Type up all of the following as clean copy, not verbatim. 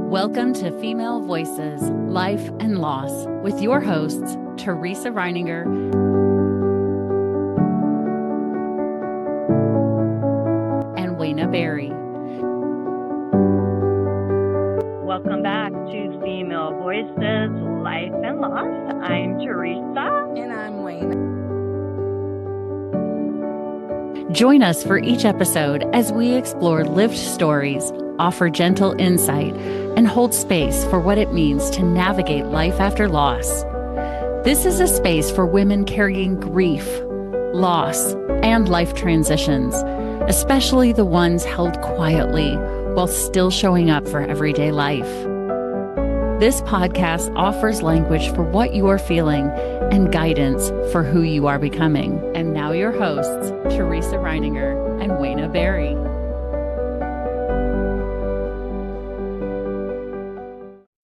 Welcome to Female Voices, Life and Loss with your hosts, Teresa Reiniger and Wayna Berry. Welcome back to Female Voices, Life and Loss. I'm Teresa. And I'm Wayna. Join us for each episode as we explore lived stories, offer gentle insight, and hold space for what it means to navigate life after loss. This is a space for women carrying grief, loss, and life transitions, especially the ones held quietly while still showing up for everyday life. This podcast offers language for what you are feeling and guidance for who you are becoming. And now your hosts, Teresa Reiniger and Wayna Berry.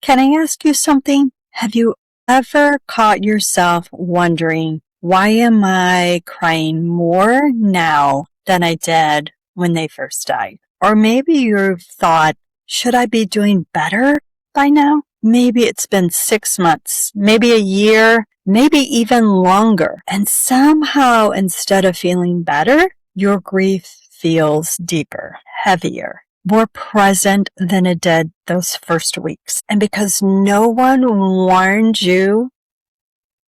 Can I ask you something? Have you ever caught yourself wondering, why am I crying more now than I did when they first died? Or maybe you've thought, should I be doing better by now? Maybe it's been 6 months, maybe a year, maybe even longer. And somehow, instead of feeling better, your grief feels deeper, heavier, more present than it did those first weeks. And because no one warned you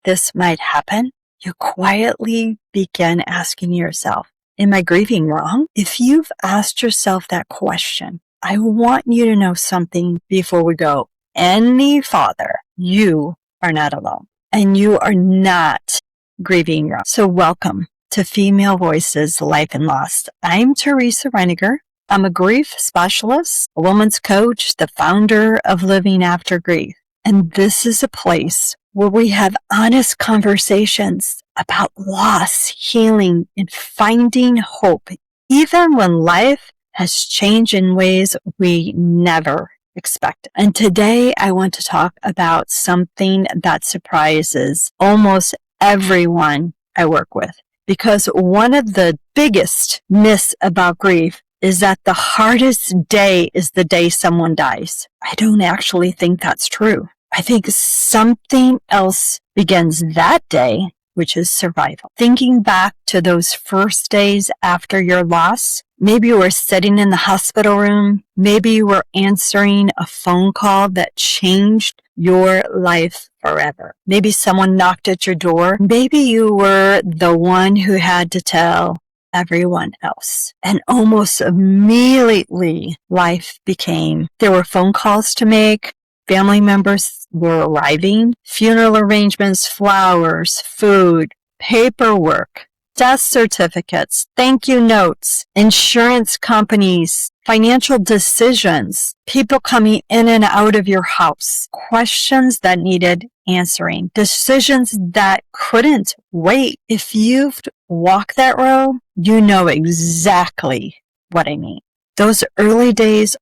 this might happen, you quietly begin asking yourself, am I grieving wrong? If you've asked yourself that question, I want you to know something before we go any farther. You are not alone, and you are not grieving wrong. So welcome to Female Voices, Life and Loss. I'm Teresa Reiniger. I'm a grief specialist, a woman's coach, the founder of Living After Grief. And this is a place where we have honest conversations about loss, healing, and finding hope, even when life has changed in ways we never expected. And today I want to talk about something that surprises almost everyone I work with. Because one of the biggest myths about grief is that the hardest day is the day someone dies. I don't actually think that's true. I think something else begins that day, which is survival. Thinking back to those first days after your loss, maybe you were sitting in the hospital room, maybe you were answering a phone call that changed your life forever. Maybe someone knocked at your door. Maybe you were the one who had to tell everyone else. And almost immediately, life became, there were phone calls to make, family members were arriving, funeral arrangements, flowers, food, paperwork, death certificates, thank you notes, insurance companies, financial decisions, people coming in and out of your house, questions that needed answering, decisions that couldn't wait. If you've walked that road, you know exactly what I mean. Those early days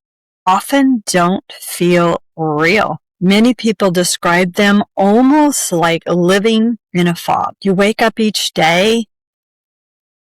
often don't feel real. Many people describe them almost like living in a fog. You wake up each day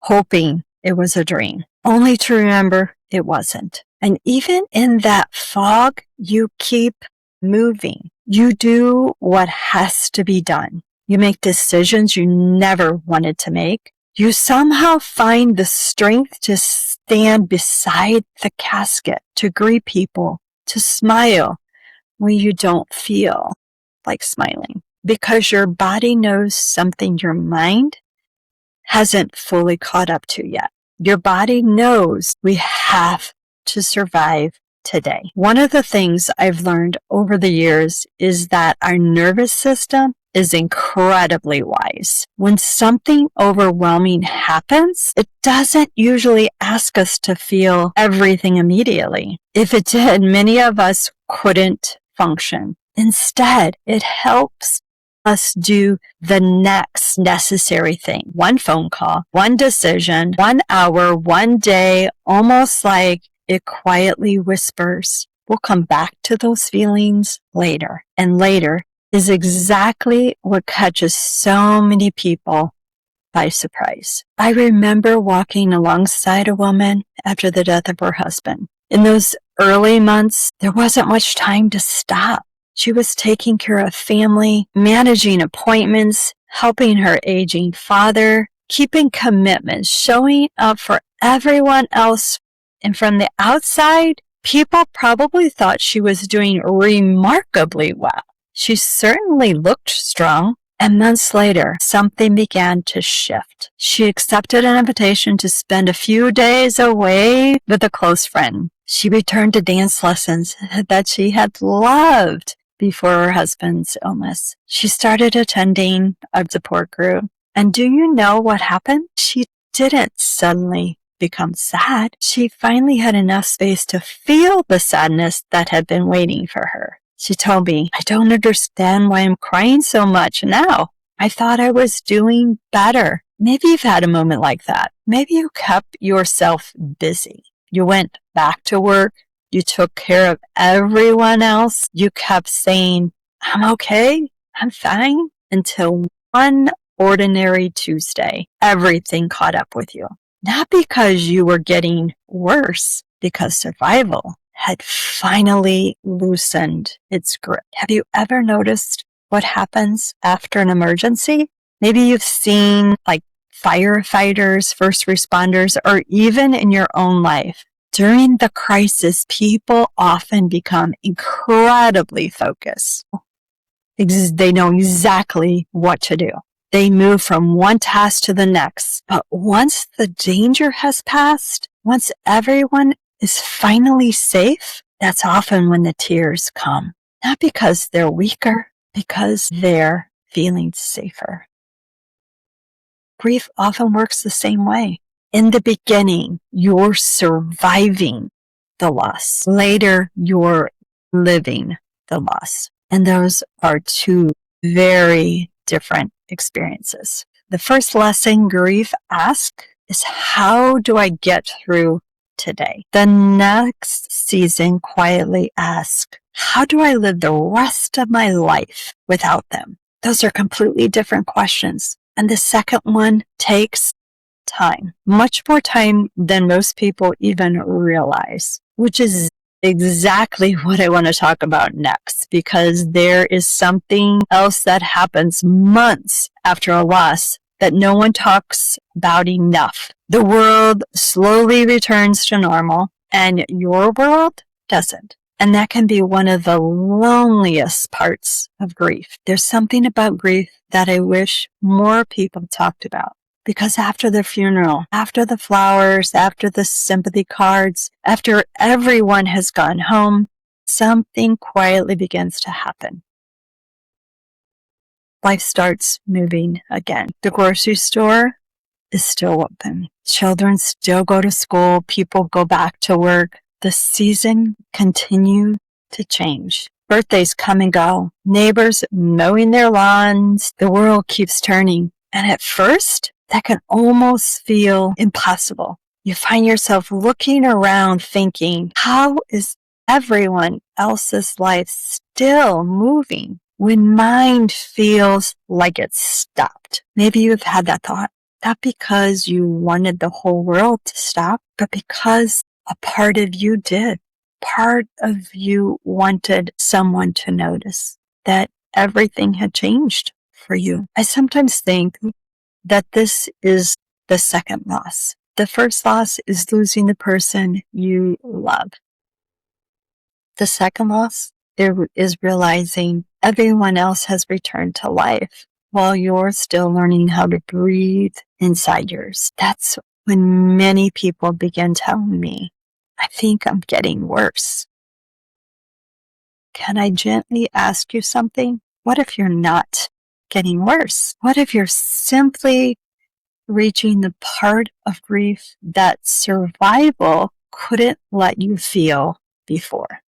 hoping it was a dream, only to remember it wasn't. And even in that fog, you keep moving. You do what has to be done. You make decisions you never wanted to make. You somehow find the strength to stand beside the casket, to greet people, to smile when you don't feel like smiling, because your body knows something your mind hasn't fully caught up to yet. Your body knows we have to survive today. One of the things I've learned over the years is that our nervous system is incredibly wise. When something overwhelming happens, it doesn't usually ask us to feel everything immediately. If it did, many of us couldn't function. Instead, it helps us do the next necessary thing. One phone call, one decision, 1 hour, one day, almost like it quietly whispers, we'll come back to those feelings later. And later is exactly what catches so many people by surprise. I remember walking alongside a woman after the death of her husband. In those early months, there wasn't much time to stop. She was taking care of family, managing appointments, helping her aging father, keeping commitments, showing up for everyone else. And from the outside, people probably thought she was doing remarkably well. She certainly looked strong. And months later, something began to shift. She accepted an invitation to spend a few days away with a close friend. She returned to dance lessons that she had loved before her husband's illness. She started attending a support group. And do you know what happened? She didn't suddenly become sad. She finally had enough space to feel the sadness that had been waiting for her. She told me, I don't understand why I'm crying so much now. I thought I was doing better. Maybe you've had a moment like that. Maybe you kept yourself busy. You went back to work. You took care of everyone else. You kept saying, I'm okay. I'm fine. Until one ordinary Tuesday, everything caught up with you. Not because you were getting worse, because survival had finally loosened its grip. Have you ever noticed what happens after an emergency? Maybe you've seen like firefighters, first responders, or even in your own life. During the crisis, people often become incredibly focused. They know exactly what to do. They move from one task to the next. But once the danger has passed, once everyone is finally safe, that's often when the tears come. Not because they're weaker, because they're feeling safer. Grief often works the same way. In the beginning, you're surviving the loss. Later, you're living the loss. And those are two very different experiences. The first lesson grief asks is, how do I get through today? The next season quietly asks, how do I live the rest of my life without them? Those are completely different questions. And the second one takes time, much more time than most people even realize, which is exactly what I want to talk about next, because there is something else that happens months after a loss that no one talks about enough. The world slowly returns to normal, and your world doesn't. And that can be one of the loneliest parts of grief. There's something about grief that I wish more people talked about. Because after the funeral, after the flowers, after the sympathy cards, after everyone has gone home, something quietly begins to happen. Life starts moving again. The grocery store is still open. Children still go to school. People go back to work. The season continues to change. Birthdays come and go. Neighbors mowing their lawns. The world keeps turning. And at first, that can almost feel impossible. You find yourself looking around thinking, how is everyone else's life still moving when mine feels like it's stopped? Maybe you've had that thought, not because you wanted the whole world to stop, but because a part of you did. Part of you wanted someone to notice that everything had changed for you. I sometimes think that this is the second loss. The first loss is losing the person you love. The second loss is realizing everyone else has returned to life while you're still learning how to breathe inside yours. That's when many people begin telling me, I think I'm getting worse. Can I gently ask you something? What if you're not getting worse? What if you're simply reaching the part of grief that survival couldn't let you feel before?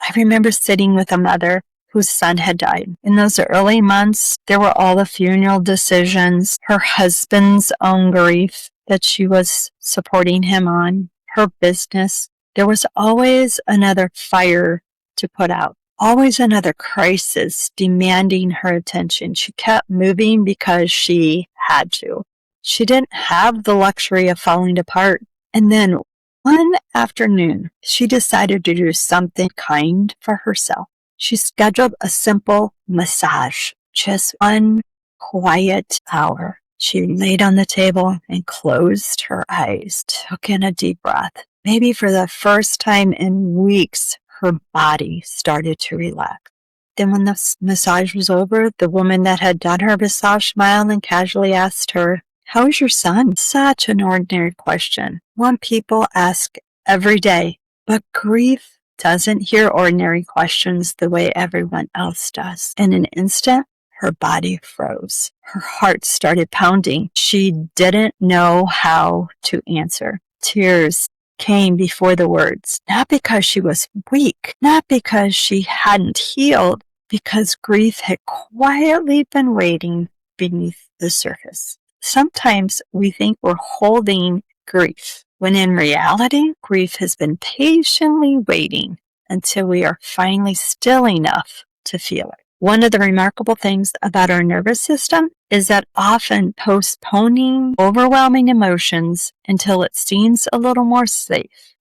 I remember sitting with a mother whose son had died. In those early months, there were all the funeral decisions, her husband's own grief that she was supporting him on, her business. There was always another fire to put out, always another crisis demanding her attention. She kept moving because she had to. She didn't have the luxury of falling apart. And then One afternoon, she decided to do something kind for herself. She scheduled a simple massage, just one quiet hour. She laid on the table and closed her eyes, took in a deep breath. Maybe for the first time in weeks, her body started to relax. Then when the massage was over, the woman that had done her massage smiled and casually asked her, "How is your son?" Such an ordinary question, one people ask every day. But grief doesn't hear ordinary questions the way everyone else does. In an instant, her body froze. Her heart started pounding. She didn't know how to answer. Tears came before the words, not because she was weak, not because she hadn't healed, because grief had quietly been waiting beneath the surface. Sometimes we think we're holding grief, when in reality, grief has been patiently waiting until we are finally still enough to feel it. One of the remarkable things about our nervous system is that often postponing overwhelming emotions until it seems a little more safe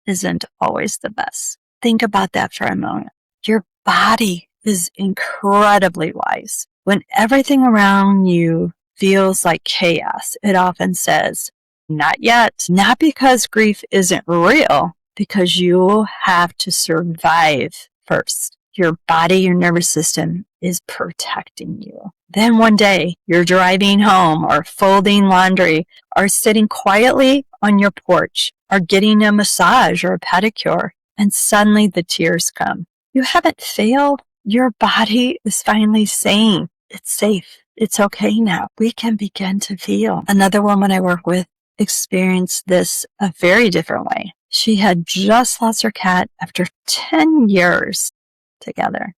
isn't always the best. Think about that for a moment. Your body is incredibly wise. When everything around you feels like chaos, it often says, "Not yet." Not because grief isn't real, because you have to survive first. Your body, your nervous system is protecting you. Then one day, you're driving home or folding laundry or sitting quietly on your porch or getting a massage or a pedicure, and suddenly the tears come. You haven't failed. Your body is finally saying, "It's safe. It's okay now." We can begin to feel. Another woman I work with experienced this a very different way. She had just lost her cat after 10 years together.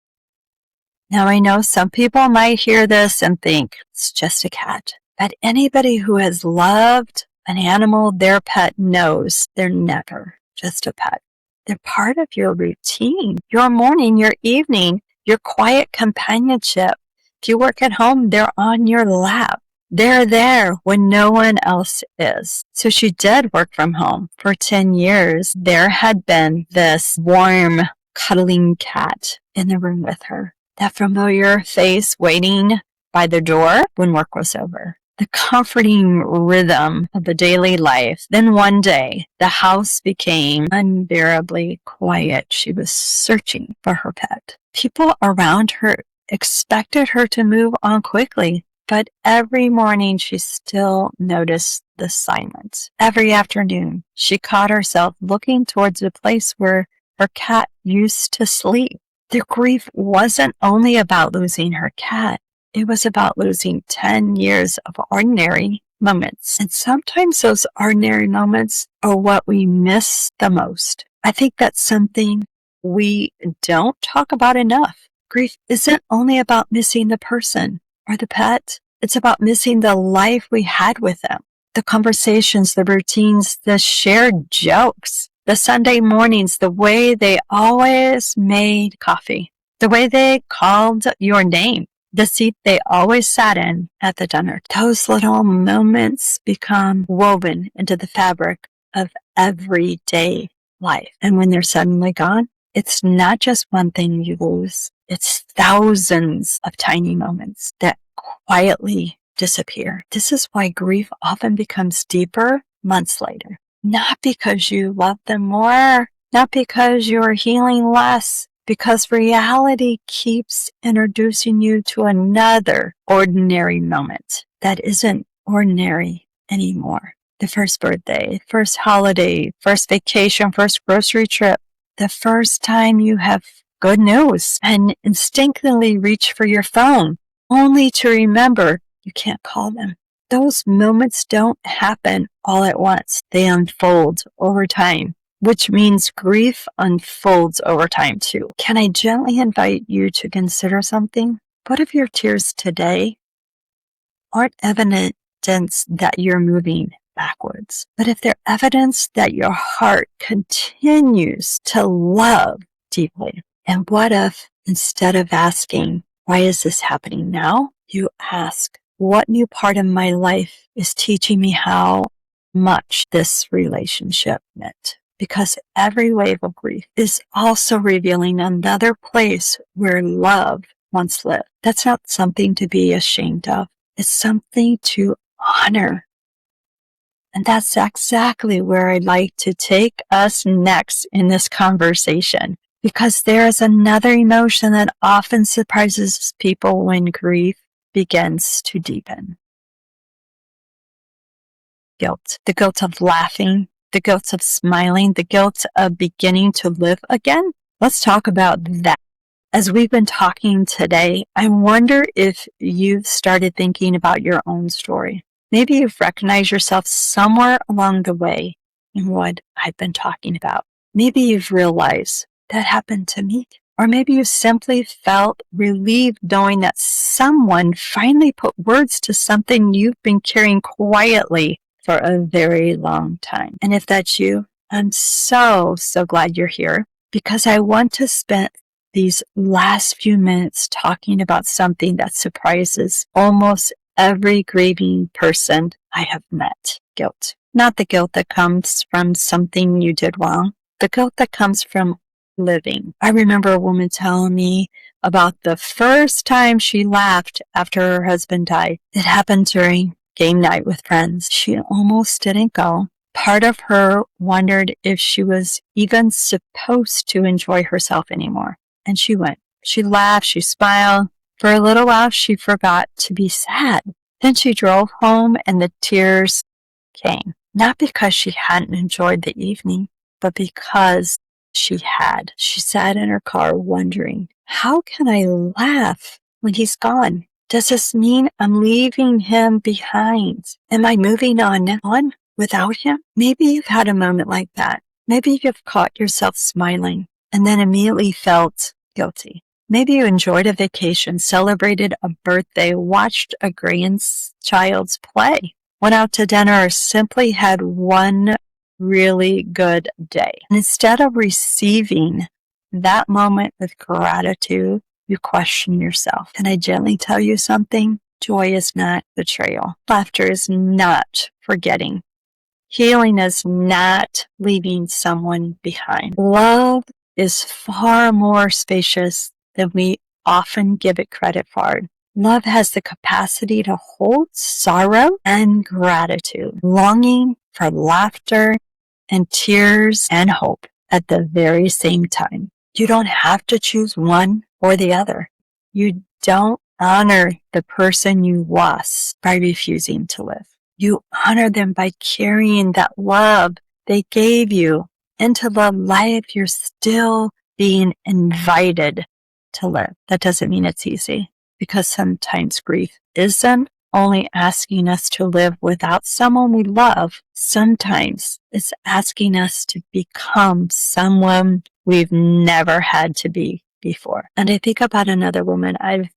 Now, I know some people might hear this and think it's just a cat, but anybody who has loved an animal, their pet, knows they're never just a pet. They're part of your routine, your morning, your evening, your quiet companionship. If you work at home, they're on your lap. They're there when no one else is. So she did work from home for 10 years. There had been this warm, cuddling cat in the room with her. That familiar face waiting by the door when work was over. The comforting rhythm of the daily life. Then one day, the house became unbearably quiet. She was searching for her pet. People around her expected her to move on quickly, but every morning she still noticed the silence. Every afternoon, she caught herself looking towards the place where her cat used to sleep. The grief wasn't only about losing her cat. It was about losing 10 years of ordinary moments. And sometimes those ordinary moments are what we miss the most. I think that's something we don't talk about enough. Grief isn't only about missing the person or the pet. It's about missing the life we had with them. The conversations, the routines, the shared jokes, the Sunday mornings, the way they always made coffee, the way they called your name, the seat they always sat in at the dinner. Those little moments become woven into the fabric of everyday life. And when they're suddenly gone, it's not just one thing you lose. It's thousands of tiny moments that quietly disappear. This is why grief often becomes deeper months later. Not because you love them more, not because you're healing less, because reality keeps introducing you to another ordinary moment that isn't ordinary anymore. The first birthday, first holiday, first vacation, first grocery trip, the first time you have good news and instinctively reach for your phone, only to remember you can't call them. Those moments don't happen all at once. They unfold over time, which means grief unfolds over time too. Can I gently invite you to consider something? What if your tears today aren't evidence that you're moving backwards, but if they're evidence that your heart continues to love deeply? And what if, instead of asking, "Why is this happening now?" you ask, "What new part of my life is teaching me how much this relationship meant. Because every wave of grief is also revealing another place where love once lived. That's not something to be ashamed of. It's something to honor. And that's exactly where I'd like to take us next in this conversation. Because there is another emotion that often surprises people when grief begins to deepen. Guilt. The guilt of laughing, the guilt of smiling, the guilt of beginning to live again. Let's talk about that. As we've been talking today, I wonder if you've started thinking about your own story. Maybe you've recognized yourself somewhere along the way in what I've been talking about. Maybe you've realized that happened to me. Or maybe you simply felt relieved knowing that someone finally put words to something you've been carrying quietly for a very long time. And if that's you, I'm so glad you're here, because I want to spend these last few minutes talking about something that surprises almost every grieving person I have met. Guilt. Not the guilt that comes from something you did wrong, the guilt that comes from living. I remember a woman telling me about the first time she laughed after her husband died. It happened during game night with friends. She almost didn't go. Part of her wondered if she was even supposed to enjoy herself anymore. And she went. She laughed, she smiled. For a little while, she forgot to be sad. Then she drove home and the tears came. Not because she hadn't enjoyed the evening, but because she had. She sat in her car wondering, how can I laugh when he's gone? Does this mean I'm leaving him behind? Am I moving on without him? Maybe you've had a moment like that. Maybe you've caught yourself smiling and then immediately felt guilty. Maybe you enjoyed a vacation, celebrated a birthday, watched a grandchild's play, went out to dinner, or simply had one really good day. And instead of receiving that moment with gratitude, you question yourself. Can I gently tell you something? Joy is not betrayal. Laughter is not forgetting. Healing is not leaving someone behind. Love is far more spacious than we often give it credit for. Love has the capacity to hold sorrow and gratitude, longing for laughter and tears and hope at the very same time. You don't have to choose one or the other. You don't honor the person you lost by refusing to live. You honor them by carrying that love they gave you into the life you're still being invited to live. That doesn't mean it's easy, because sometimes grief isn't only asking us to live without someone we love. Sometimes it's asking us to become someone we've never had to be before. And I think about another woman I've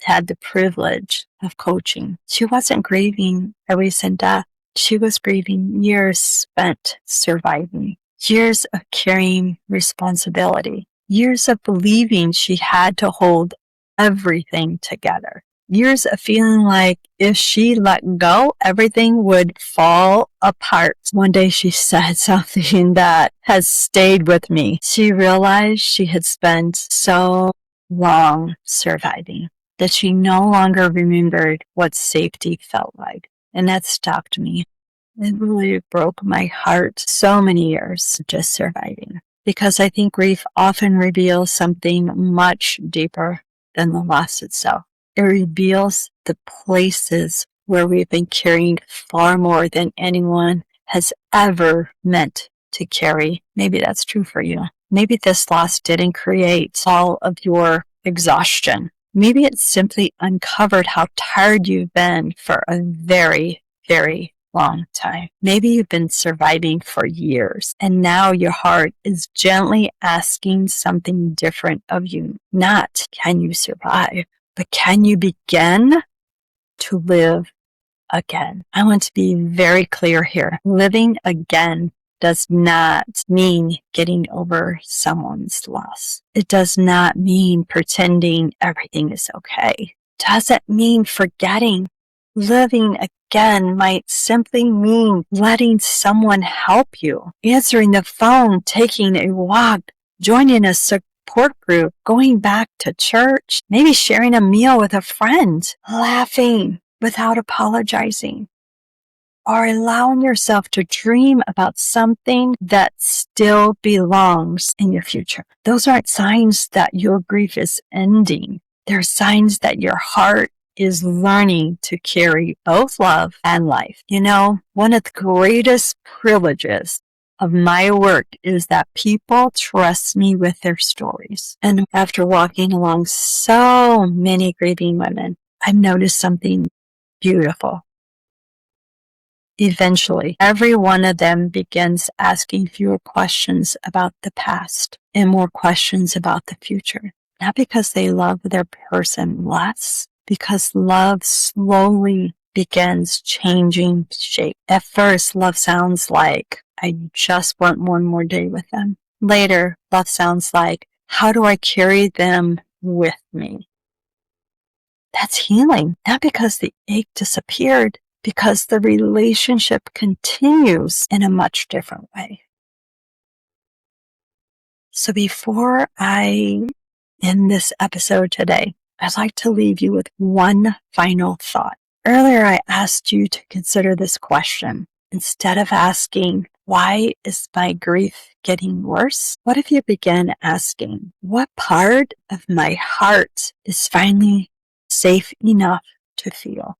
had the privilege of coaching. She wasn't grieving a recent death. She was grieving years spent surviving, years of carrying responsibility, years of believing she had to hold everything together, years of feeling like if she let go, everything would fall apart. One day she said something that has stayed with me. She realized she had spent so long surviving that she no longer remembered what safety felt like. And that stopped me. It really broke my heart. So many years just surviving. Because I think grief often reveals something much deeper than the loss itself. It reveals the places where we've been carrying far more than anyone has ever meant to carry. Maybe that's true for you. Maybe this loss didn't create all of your exhaustion. Maybe it simply uncovered how tired you've been for a very, very long time. Maybe you've been surviving for years, and now your heart is gently asking something different of you. Not, can you survive, but can you begin to live again? I want to be very clear here. Living again does not mean getting over someone's loss. It does not mean pretending everything is okay. It doesn't mean forgetting. Living again might simply mean letting someone help you, answering the phone, taking a walk, joining a support group, going back to church, maybe sharing a meal with a friend, laughing without apologizing, or allowing yourself to dream about something that still belongs in your future. Those aren't signs that your grief is ending. They're signs that your heart is learning to carry both love and life. You know, one of the greatest privileges of my work is that people trust me with their stories. And after walking along so many grieving women, I've noticed something beautiful. Eventually, every one of them begins asking fewer questions about the past and more questions about the future. Not because they love their person less, because love slowly begins changing shape. At first, love sounds like, I just want one more day with them. Later, love sounds like, how do I carry them with me? That's healing, not because the ache disappeared, because the relationship continues in a much different way. So before I end this episode today, I'd like to leave you with one final thought. Earlier, I asked you to consider this question. Instead of asking, why is my grief getting worse? What if you begin asking, what part of my heart is finally safe enough to feel?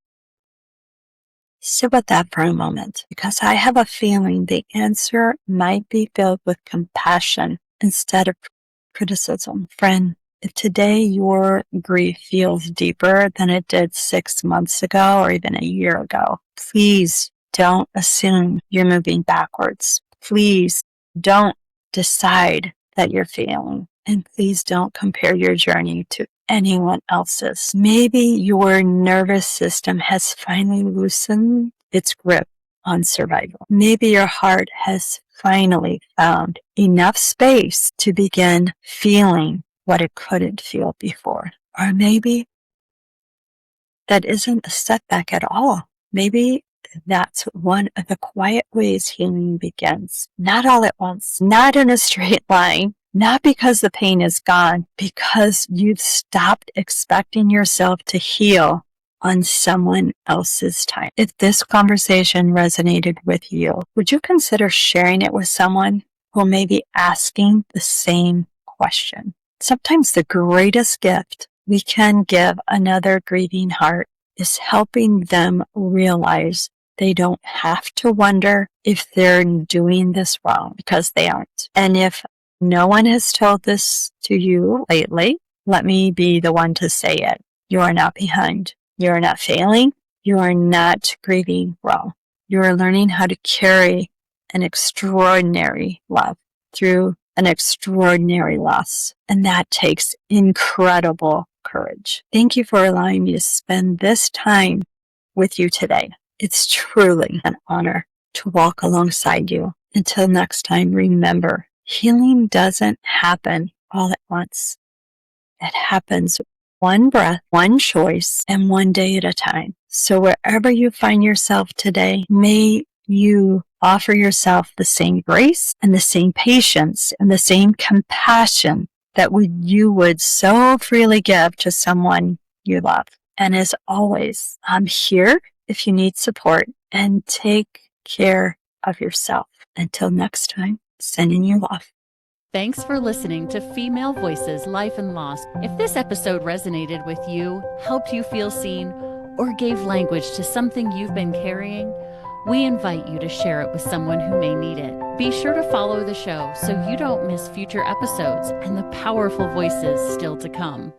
Sit with that for a moment, because I have a feeling the answer might be filled with compassion instead of criticism. Friend, if today your grief feels deeper than it did 6 months ago or even a year ago, please don't assume you're moving backwards. Please don't decide that you're failing. And please don't compare your journey to anyone else's. Maybe your nervous system has finally loosened its grip on survival. Maybe your heart has finally found enough space to begin feeling what it couldn't feel before. Or maybe that isn't a setback at all. Maybe that's one of the quiet ways healing begins. Not all at once, not in a straight line, not because the pain is gone, because you've stopped expecting yourself to heal on someone else's time. If this conversation resonated with you, would you consider sharing it with someone who may be asking the same question? Sometimes the greatest gift we can give another grieving heart is helping them realize they don't have to wonder if they're doing this wrong, because they aren't. And if no one has told this to you lately, let me be the one to say it. You are not behind. You are not failing. You are not grieving wrong. You are learning how to carry an extraordinary love through an extraordinary loss. And that takes incredible courage. Thank you for allowing me to spend this time with you today. It's truly an honor to walk alongside you. Until next time, remember, healing doesn't happen all at once. It happens one breath, one choice, and one day at a time. So wherever you find yourself today, may you offer yourself the same grace and the same patience and the same compassion that you would so freely give to someone you love. And as always, I'm here if you need support, and take care of yourself. Until next time, sending you off. Thanks for listening to Female Voices Life and Loss. If this episode resonated with you, helped you feel seen, or gave language to something you've been carrying, we invite you to share it with someone who may need it. Be sure to follow the show so you don't miss future episodes and the powerful voices still to come.